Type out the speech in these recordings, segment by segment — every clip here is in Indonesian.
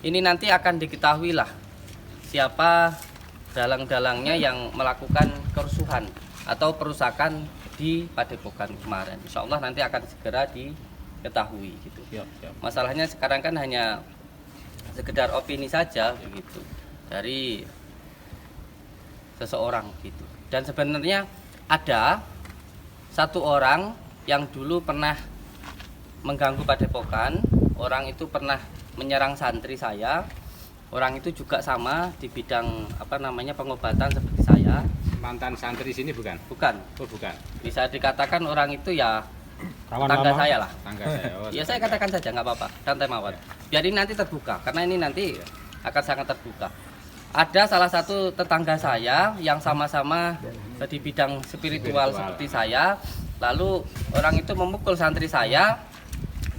ini nanti akan diketahui lah siapa dalang-dalangnya yang melakukan kerusuhan atau perusakan di Padepokan kemarin. Insya Allah nanti akan segera diketahui gitu. Masalahnya sekarang kan hanya sekedar opini saja begitu dari seseorang gitu. Dan sebenarnya ada satu orang yang dulu pernah mengganggu Padepokan. Orang itu pernah menyerang santri saya. Orang itu juga sama di bidang pengobatan seperti saya. Mantan santri sini bukan? Bukan. Oh, bukan. Bisa dikatakan orang itu ya Kawan tetangga lama. saya lah. Tangga saya. Oh, Ya saya katakan saja nggak apa-apa, santai mawar. Jadi nanti terbuka, karena ini nanti akan sangat terbuka. Ada salah satu tetangga saya yang sama-sama di bidang spiritual seperti saya. Lalu orang itu memukul santri saya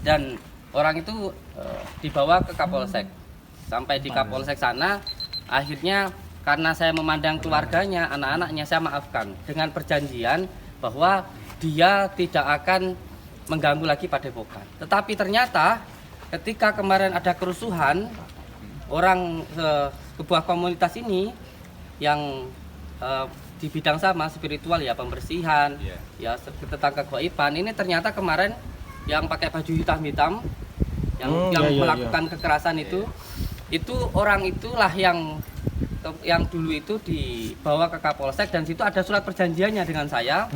dan orang itu dibawa ke Kapolsek. Sampai di Kapolsek sana, akhirnya karena saya memandang keluarganya, anak-anaknya saya maafkan dengan perjanjian bahwa dia tidak akan mengganggu lagi Padepokan. Tetapi ternyata ketika kemarin ada kerusuhan, orang sebuah komunitas ini yang di bidang sama spiritual ya, pembersihan, ya tetangga goiban, ini ternyata kemarin yang pakai baju hitam-hitam yang melakukan kekerasan itu orang itulah yang dulu itu dibawa ke Kapolsek, dan situ ada surat perjanjiannya dengan saya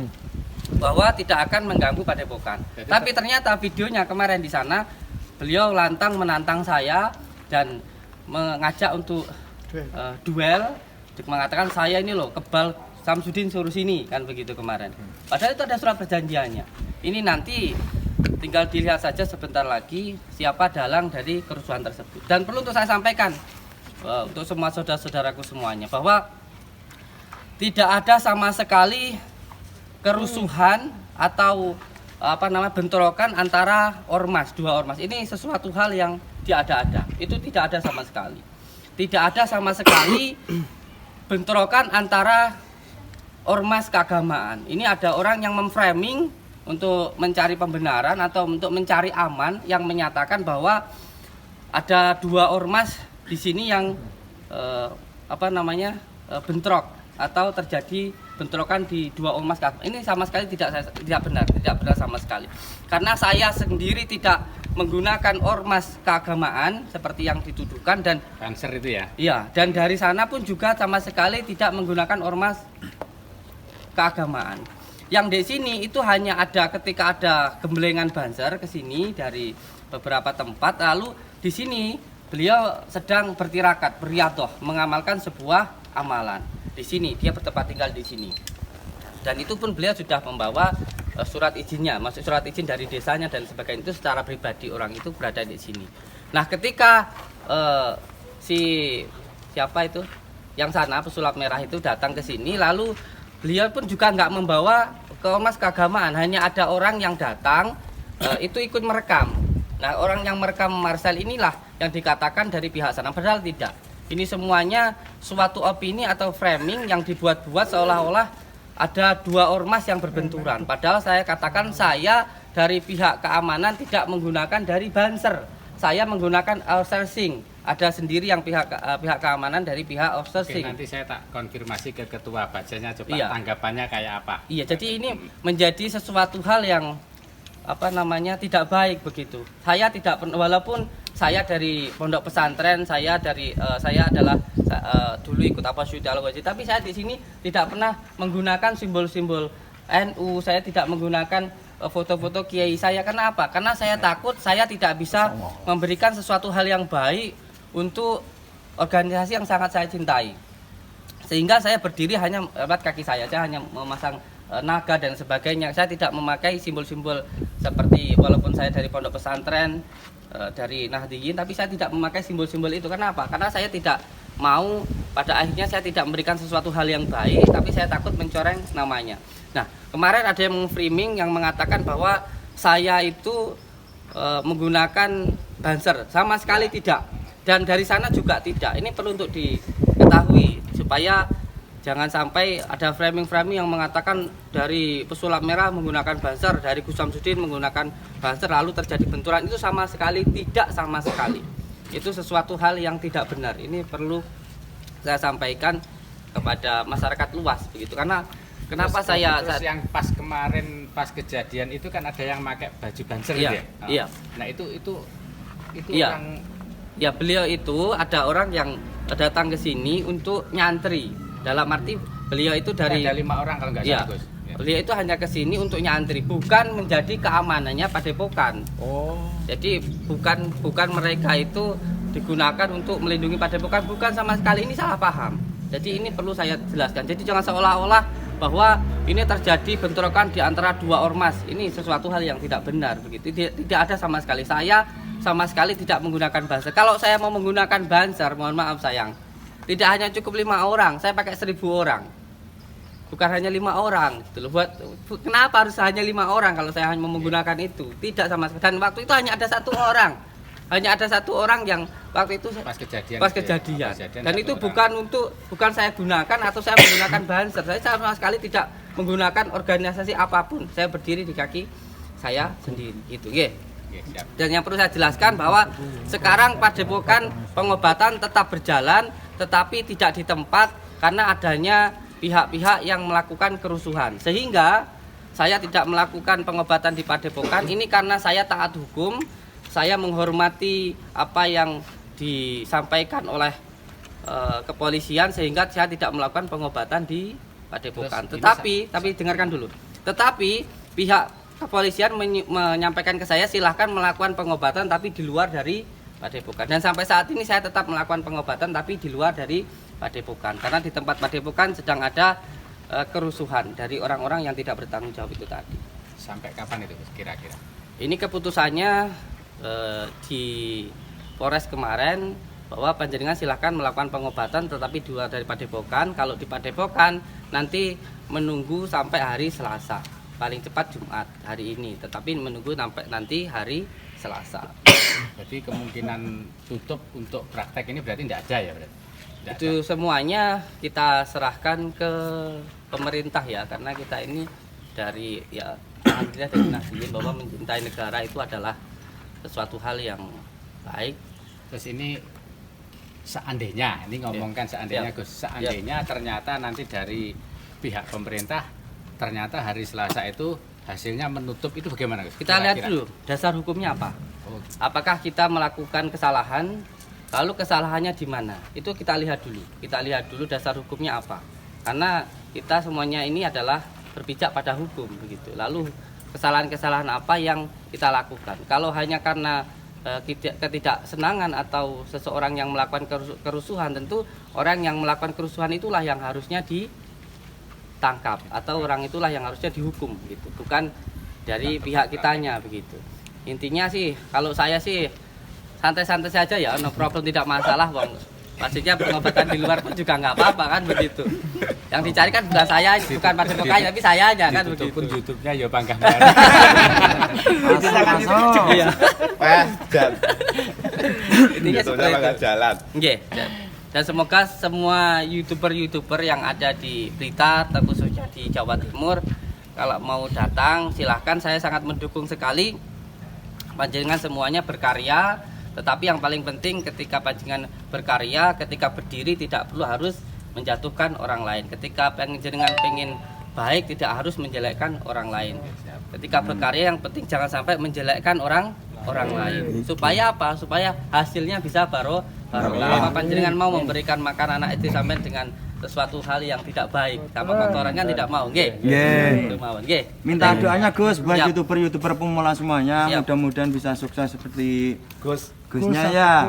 bahwa tidak akan mengganggu Padepokan. Tapi ternyata videonya kemarin di sana beliau lantang menantang saya dan mengajak untuk duel, mengatakan saya ini loh kebal, Samsudin suruh sini, kan begitu kemarin. Padahal itu ada surat perjanjiannya. Ini nanti tinggal dilihat saja sebentar lagi siapa dalang dari kerusuhan tersebut. Dan perlu untuk saya sampaikan untuk semua saudara-saudaraku semuanya bahwa tidak ada sama sekali kerusuhan atau bentrokan antara dua ormas. Ini sesuatu hal yang diada-ada. Itu tidak ada sama sekali. Tidak ada sama sekali bentrokan antara ormas keagamaan. Ini ada orang yang memframing untuk mencari pembenaran atau untuk mencari aman, yang menyatakan bahwa ada dua ormas di sini yang bentrok atau terjadi bentrokan di dua ormas keagamaan. Ini sama sekali tidak benar sama sekali. Karena saya sendiri tidak menggunakan ormas keagamaan seperti yang dituduhkan, dan Banser itu ya. Iya, dan dari sana pun juga sama sekali tidak menggunakan ormas keagamaan. Yang di sini itu hanya ada ketika ada gembelengan Banser ke sini dari beberapa tempat, lalu di sini beliau sedang bertirakat, beriadoh, mengamalkan sebuah amalan. Di sini dia bertempat tinggal di sini. Dan itu pun beliau sudah membawa surat izinnya, maksud surat izin dari desanya dan sebagainya, itu secara pribadi orang itu berada di sini. Nah, ketika siapa itu yang sana pesulap merah itu datang ke sini, lalu beliau pun juga nggak membawa ke ormas keagamaan, hanya ada orang yang datang itu ikut merekam. Nah, orang yang merekam Marcel inilah yang dikatakan dari pihak sana, padahal tidak. Ini semuanya suatu opini atau framing yang dibuat-buat seolah-olah ada dua ormas yang berbenturan. Padahal saya katakan saya dari pihak keamanan tidak menggunakan dari Banser. Saya menggunakan outsourcing. Ada sendiri yang pihak keamanan dari pihak outsourcing. Oke, nanti saya tak konfirmasi ke ketua bajanya coba tanggapannya kayak apa. Iya, jadi ini menjadi sesuatu hal yang tidak baik begitu. Saya tidak, walaupun saya dari pondok pesantren, saya adalah dulu ikut Syuhada-ul-Wajid, tapi saya di sini tidak pernah menggunakan simbol-simbol NU. Saya tidak menggunakan foto-foto kiai saya. Kenapa? Karena saya takut saya tidak bisa memberikan sesuatu hal yang baik untuk organisasi yang sangat saya cintai. Sehingga saya berdiri hanya lewat kaki saya hanya memasang naga dan sebagainya. Saya tidak memakai simbol-simbol seperti, walaupun saya dari pondok pesantren, dari Nahdliyin, tapi saya tidak memakai simbol-simbol itu. Kenapa? Karena saya tidak mau pada akhirnya saya tidak memberikan sesuatu hal yang baik, tapi saya takut mencoreng namanya. Nah, kemarin ada yang meng-framing yang mengatakan bahwa saya itu menggunakan Banser. Sama sekali tidak. Dan dari sana juga tidak. Ini perlu untuk diketahui supaya jangan sampai ada framing-framing yang mengatakan dari pesulap merah menggunakan Banser, dari Gus Samsudin menggunakan Banser, lalu terjadi benturan. Itu sama sekali tidak, sama sekali. itu sesuatu hal yang tidak benar. Ini perlu saya sampaikan kepada masyarakat luas begitu. Karena kenapa terus yang pas kemarin pas kejadian itu kan ada yang pakai baju banser iya, gitu ya? Iya. Nah itu iya. orang Ya, beliau itu ada orang yang datang ke sini untuk nyantri. Dalam arti beliau itu dari ada 5 orang kalau nggak iya, salah Gus. Ya. beliau itu hanya ke sini untuk nyantri, bukan menjadi keamanannya Padepokan. Oh. Jadi bukan mereka itu digunakan untuk melindungi Padepokan, bukan sama sekali. Ini salah paham. Jadi ini perlu saya jelaskan. Jadi jangan seolah-olah bahwa ini terjadi bentrokan di antara dua ormas. Ini sesuatu hal yang tidak benar begitu. Tidak ada sama sekali. Saya sama sekali tidak menggunakan banser. Kalau saya mau menggunakan banser, mohon maaf sayang, tidak hanya cukup 5 orang, saya pakai 1000 orang. Bukan hanya 5 orang gitu loh. Kenapa harus hanya 5 orang kalau saya hanya mau menggunakan itu? Tidak sama sekali. Dan waktu itu hanya ada 1 orang. Hanya ada 1 orang yang waktu itu Pas kejadian. Dan itu bukan saya gunakan atau saya menggunakan banser. Saya sama sekali tidak menggunakan organisasi apapun. Saya berdiri di kaki saya sendiri gitu. Nggih. Dan yang perlu saya jelaskan bahwa sekarang Padepokan pengobatan tetap berjalan, tetapi tidak di tempat karena adanya pihak-pihak yang melakukan kerusuhan. Sehingga saya tidak melakukan pengobatan di Padepokan ini karena saya taat hukum, saya menghormati apa yang disampaikan oleh kepolisian, sehingga saya tidak melakukan pengobatan di Padepokan. Tapi dengarkan dulu. Tetapi pihak kepolisian menyampaikan ke saya silahkan melakukan pengobatan tapi di luar dari Padepokan. Dan sampai saat ini saya tetap melakukan pengobatan tapi di luar dari Padepokan. Karena di tempat Padepokan sedang ada kerusuhan dari orang-orang yang tidak bertanggung jawab itu tadi. Sampai kapan itu kira-kira? Ini keputusannya di Polres kemarin bahwa panjenengan silahkan melakukan pengobatan tetapi di luar dari Padepokan. Kalau di Padepokan nanti menunggu sampai hari Selasa, paling cepat Jumat hari ini, tetapi menunggu sampai nanti hari Selasa. Jadi kemungkinan tutup untuk praktek ini berarti tidak ada ya berarti? Itu semuanya kita serahkan ke pemerintah ya, karena kita ini dari ya alhamdulillah dari Nahdliyin bahwa mencintai negara itu adalah sesuatu hal yang baik. Terus ini seandainya, ini ngomongkan seandainya Gus, seandainya ternyata nanti dari pihak pemerintah ternyata hari Selasa itu hasilnya menutup, itu bagaimana Gus? Kita lihat dulu dasar hukumnya apa. Apakah kita melakukan kesalahan? Lalu kesalahannya di mana? Itu kita lihat dulu. Kita lihat dulu dasar hukumnya apa. Karena kita semuanya ini adalah berpijak pada hukum begitu. Lalu kesalahan-kesalahan apa yang kita lakukan? Kalau hanya karena ketidaksenangan atau seseorang yang melakukan kerusuhan, tentu orang yang melakukan kerusuhan itulah yang harusnya ditangkap atau orang itulah yang harusnya dihukum gitu, bukan dari pihak kitanya begitu. Intinya sih kalau saya sih santai-santai saja ya, no problem, tidak masalah bang. Pastinya pengobatan di luar pun juga nggak apa-apa kan begitu. Yang dicari kan bukan saya, bukan Padepokan, tapi saya aja kan begitu. Pun YouTube-nya ya bangga. Iya. Intinya seperti itu. Jalan. Nggih. Dan semoga semua YouTuber yang ada di Blitar, terkhususnya di Jawa Timur, kalau mau datang silahkan, saya sangat mendukung sekali. Panjenengan semuanya berkarya, tetapi yang paling penting ketika panjenengan berkarya, ketika berdiri tidak perlu harus menjatuhkan orang lain. Ketika panjenengan pengen baik tidak harus menjelekkan orang lain. Ketika berkarya yang penting jangan sampai menjelekkan orang lain. Supaya apa? Supaya hasilnya bisa barokah. Kalau panjenengan mau memberikan makan anak itu sampai dengan sesuatu hal yang tidak baik, sama kotoran kan tidak mau, nggih. Nggih. Minta doanya Gus buat Siap. YouTuber pemula semuanya, Siap. mudah-mudahan bisa sukses seperti Gusnya Gus. ya.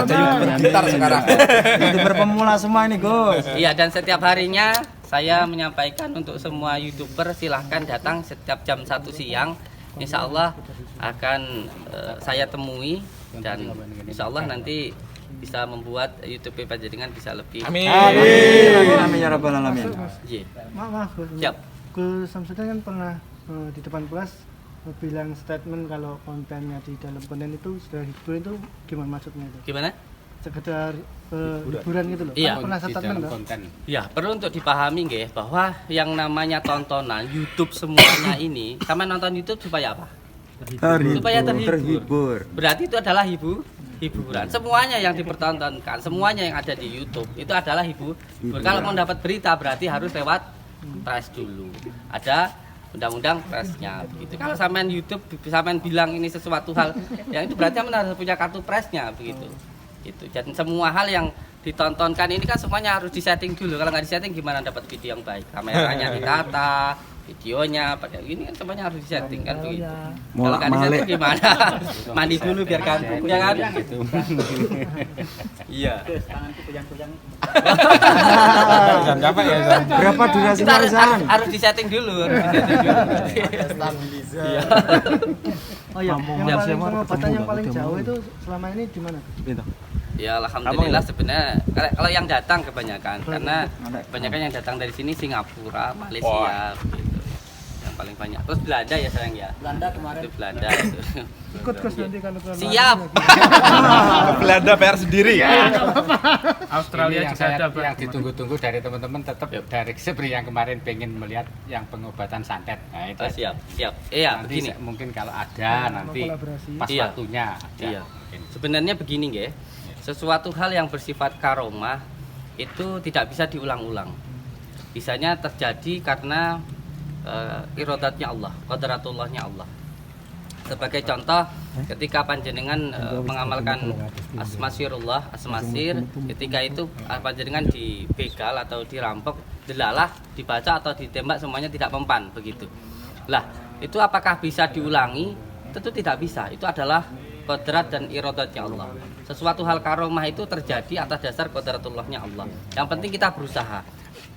Raja YouTuber gitar sekarang. YouTuber pemula semua ini Gus. Iya, dan setiap harinya saya menyampaikan untuk semua YouTuber silahkan datang setiap jam 1 siang. Insya Allah akan saya temui dan insya Allah nanti bisa membuat YouTube panjenengan bisa lebih. Amin. Amin ya rabbal alamin. Iya. Maaf, Gus. Siap. Gus Samsudin kan pernah di depan kelas bilang statement kalau kontennya di dalam konten itu sudah hibur, itu gimana maksudnya itu? Gimana? Sekedar hiburan gitu loh. Iya. Kan pernah Di statement dalam toh? konten. Ya, perlu untuk dipahami nggih bahwa yang namanya tontonan YouTube semuanya ini, sama nonton YouTube supaya apa? Supaya terhibur. Terhibur. Berarti itu adalah hiburan. Semuanya yang dipertontonkan, semuanya yang ada di YouTube itu adalah hibur. Kalau mau dapat berita berarti harus lewat press dulu. Ada undang-undang presnya begitu. Kalau sampean YouTube sampean bilang ini sesuatu hal yang itu berarti sampean harus punya kartu presnya begitu. Gitu. Dan semua hal yang ditontonkan ini kan semuanya harus disetting dulu. Kalau nggak disetting gimana dapat video yang baik? Kameranya ditata, videonya pakai ini kan semuanya harus disetting kan begitu. Kalau nggak disetting gimana? Mandi dulu biar gantung ya kan? Iya. Jangan capek ya. Berapa durasi Kita San? harus disetting dulu. Iya. Oh iya, yang Ya, paling pengobatan yang paling jauh itu selama ini di mana? Ya alhamdulillah sebenarnya kalau yang datang kebanyakan karena kebanyakan yang datang dari sini Singapura, Malaysia begitu. Yang paling banyak. Terus Belanda ya sayang ya. Belanda kemarin. Itu Belanda itu. Ikut Gus nanti kalau ke Siap. Ke Belanda bayar sendiri ya. Australia juga ada yang ditunggu-tunggu dari teman-teman tetap dari seperti yang kemarin pengen melihat yang pengobatan santet. Nah itu Oh, siap. Iya, nanti begini. mungkin kalau ada nanti kolaborasi. pas Iya. waktunya ada Iya. mungkin. Sebenarnya begini nggih. Sesuatu hal yang bersifat karomah itu tidak bisa diulang-ulang. Bisanya terjadi karena irodatnya Allah, qadratullahnya Allah. Sebagai contoh, ketika panjenengan mengamalkan asmasirullah, asmasir, ketika itu panjenengan dibegal atau dirampok, delalah, dibaca atau ditembak semuanya tidak mempan begitu. Lah, itu apakah bisa diulangi? Tentu tidak bisa. Itu adalah kodrat dan irodatnya Allah. Sesuatu hal karomah itu terjadi atas dasar kodratullahnya Allah. Yang penting kita berusaha.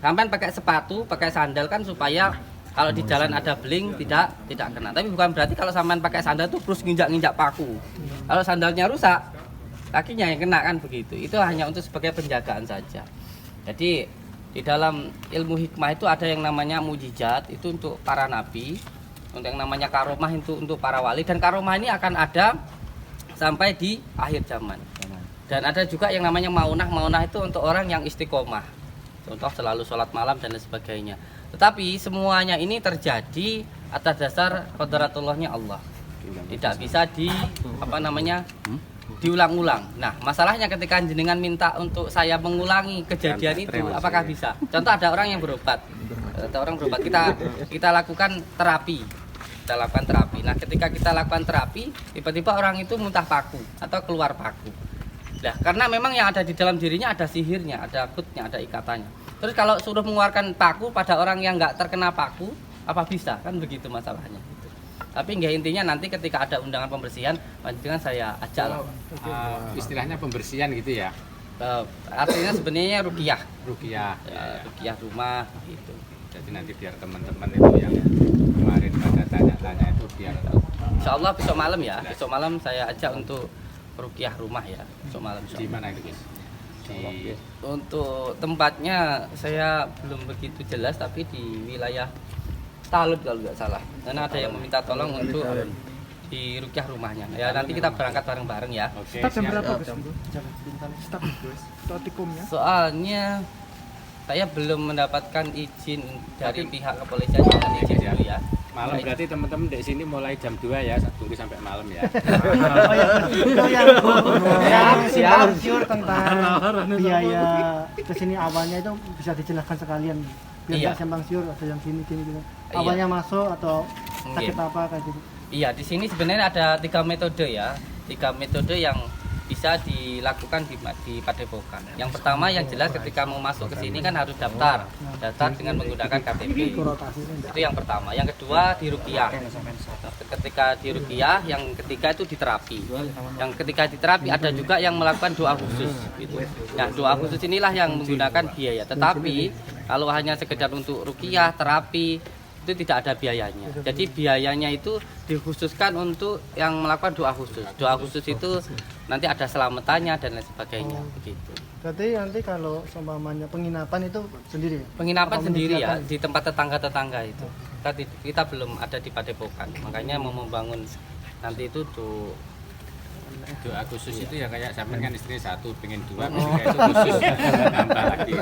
Sampai pakai sepatu, pakai sandal kan supaya kalau di jalan ada beling tidak kena. Tapi bukan berarti kalau sampean pakai sandal itu terus nginjak-nginjak paku. Kalau sandalnya rusak, kakinya yang kena kan begitu. Itu hanya untuk sebagai penjagaan saja. Jadi di dalam ilmu hikmah itu ada yang namanya mujizat, itu untuk para nabi, untuk yang namanya karomah itu untuk para wali, dan karomah ini akan ada sampai di akhir zaman. Dan ada juga yang namanya maunah itu untuk orang yang istiqomah. Contoh selalu sholat malam dan lain sebagainya. Tetapi semuanya ini terjadi atas dasar qadratullahnya Allah. Tidak bisa diulang-ulang. Nah, masalahnya ketika jenengan minta untuk saya mengulangi kejadian itu, apakah bisa? Contoh ada orang yang berobat. Kita lakukan terapi. Nah, ketika kita lakukan terapi, tiba-tiba orang itu muntah paku atau keluar paku. Nah, karena memang yang ada di dalam dirinya ada sihirnya, ada kutnya, ada ikatannya. Terus kalau suruh mengeluarkan paku pada orang yang nggak terkena paku, apa bisa? Kan begitu masalahnya. Tapi nggak, intinya nanti ketika ada undangan pembersihan, panjenengan saya ajak lah. Istilahnya pembersihan gitu ya. Artinya sebenarnya ruqyah. Ruqyah. Ya, ruqyah rumah gitu. Jadi nanti biar teman-teman itu yang kemarin pada tanya-tanya itu biar Insya Allah besok malam ya. Besok malam saya ajak untuk ruqyah rumah ya. Besok malam. di mana itu Gus? Untuk tempatnya saya belum begitu jelas, tapi di wilayah Talut kalau nggak salah. Karena ada yang meminta tolong untuk di ruqyah rumahnya. Ya nanti kita berangkat bareng-bareng ya. Oke, Start jam siap. berapa Gus? Jangan start Gus. Statikumnya. Soalnya saya belum mendapatkan izin dari pihak kepolisian, jangan izin dulu ya. Malam berarti teman-teman di sini mulai jam 2 ya, tunggu sampai malam ya. Oh ya, itu yang simpang siur tentang biaya kesini awalnya itu bisa dijelaskan sekalian. Biar Iya. nggak simpang siur ada yang gini. Awalnya masuk atau sakit Iya. apa kayak gitu. Iya, di sini sebenarnya ada 3 metode ya. 3 metode yang bisa dilakukan di Padepokan. Yang pertama yang jelas ketika mau masuk ke sini kan harus daftar dengan menggunakan KTP. Itu yang pertama. Yang kedua di ruqyah. Ketika di ruqyah, yang ketiga itu di terapi. Yang ketika di terapi ada juga yang melakukan doa khusus gitu. Nah, doa khusus inilah yang menggunakan biaya. Tetapi kalau hanya sekedar untuk ruqyah, terapi itu tidak ada biayanya. Jadi biayanya itu dikhususkan untuk yang melakukan doa khusus. Doa khusus itu nanti ada selamatannya dan lain sebagainya begitu. Berarti nanti kalau seumpamanya penginapan itu sendiri ya? Penginapan Apa sendiri ya menyediakan? di tempat tetangga-tetangga itu. Kita belum ada di Padepokan. Makanya mau membangun nanti itu tuh Doa khusus itu ya kayak sampean kan istri satu, pengen 2, ketiga itu khusus nambah lagi.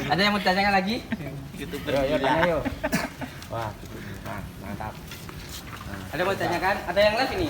ada yang mau ditanyakan lagi? Tanya yuk. Wah, mantap. Ada yang mau ditanyakan? Ada yang live ini?